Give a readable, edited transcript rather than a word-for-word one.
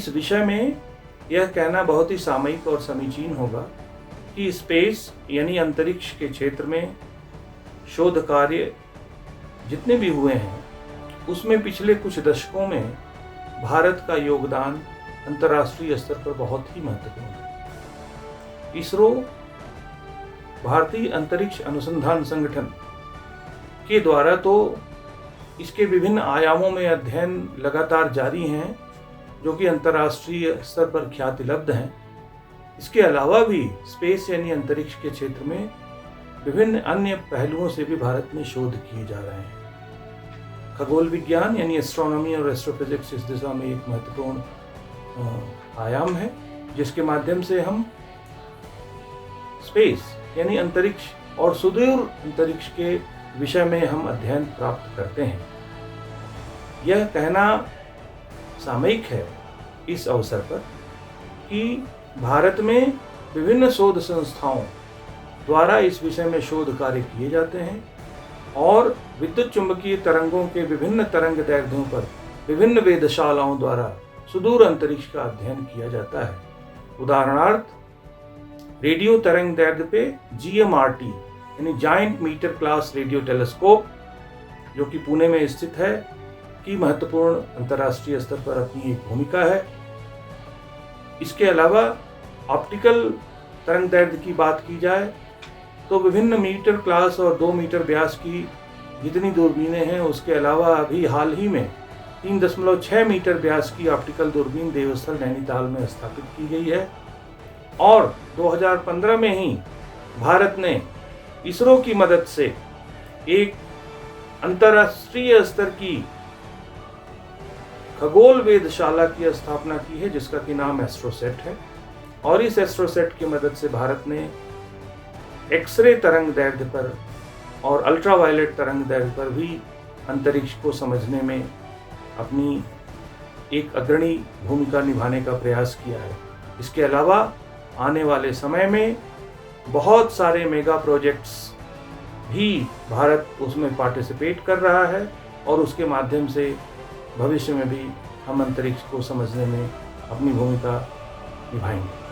इस विषय में यह कहना बहुत ही सामयिक और समीचीन होगा कि स्पेस यानी अंतरिक्ष के क्षेत्र में शोध कार्य जितने भी हुए हैं उसमें पिछले कुछ दशकों में भारत का योगदान अंतर्राष्ट्रीय स्तर पर बहुत ही महत्वपूर्ण है। इसरो भारतीय अंतरिक्ष अनुसंधान संगठन के द्वारा तो इसके विभिन्न आयामों में अध्ययन लगातार जारी हैं जो कि अंतर्राष्ट्रीय स्तर पर ख्याति लब्ध हैं। इसके अलावा भी स्पेस यानी अंतरिक्ष के क्षेत्र में विभिन्न अन्य पहलुओं से भी भारत में शोध किए जा रहे हैं। खगोल विज्ञान यानी एस्ट्रोनॉमी और एस्ट्रोफिजिक्स इस दिशा में एक महत्वपूर्ण आयाम है जिसके माध्यम से हम स्पेस यानी अंतरिक्ष और सुदूर अंतरिक्ष के विषय में हम अध्ययन प्राप्त करते हैं। यह कहना सामयिक है इस अवसर पर कि भारत में विभिन्न शोध संस्थाओं द्वारा इस विषय में शोध कार्य किए जाते हैं और विद्युत चुंबकीय तरंगों के विभिन्न तरंग दैर्ध्यों पर विभिन्न वेधशालाओं द्वारा सुदूर अंतरिक्ष का अध्ययन किया जाता है। उदाहरणार्थ रेडियो तरंग दैर्ध्य पे GMRT यानी giant metre class radio telescope जो कि पुणे में स्थित है की महत्वपूर्ण अंतर्राष्ट्रीय स्तर पर अपनी एक भूमिका है। इसके अलावा ऑप्टिकल तरंग दैर्ध्य की बात की जाए तो विभिन्न मीटर क्लास और 2 मीटर व्यास की जितनी दूरबीनें हैं उसके अलावा अभी हाल ही में 3.6 मीटर व्यास की ऑप्टिकल दूरबीन देवस्थल नैनीताल में स्थापित की गई है और 2015 में ही भारत ने इसरो की मदद से एक अंतर्राष्ट्रीय स्तर की खगोल वेधशाला की स्थापना की है जिसका कि नाम एस्ट्रोसेट है और इस एस्ट्रोसेट की मदद से भारत ने एक्सरे तरंग दैर्ध्य पर और अल्ट्रावायलेट तरंग दैर्ध्य पर भी अंतरिक्ष को समझने में अपनी एक अग्रणी भूमिका निभाने का प्रयास किया है। इसके अलावा आने वाले समय में बहुत सारे मेगा प्रोजेक्ट्स भी भारत उसमें पार्टिसिपेट कर रहा है और उसके माध्यम से भविष्य में भी हम अंतरिक्ष को समझने में अपनी भूमिका निभाएंगे।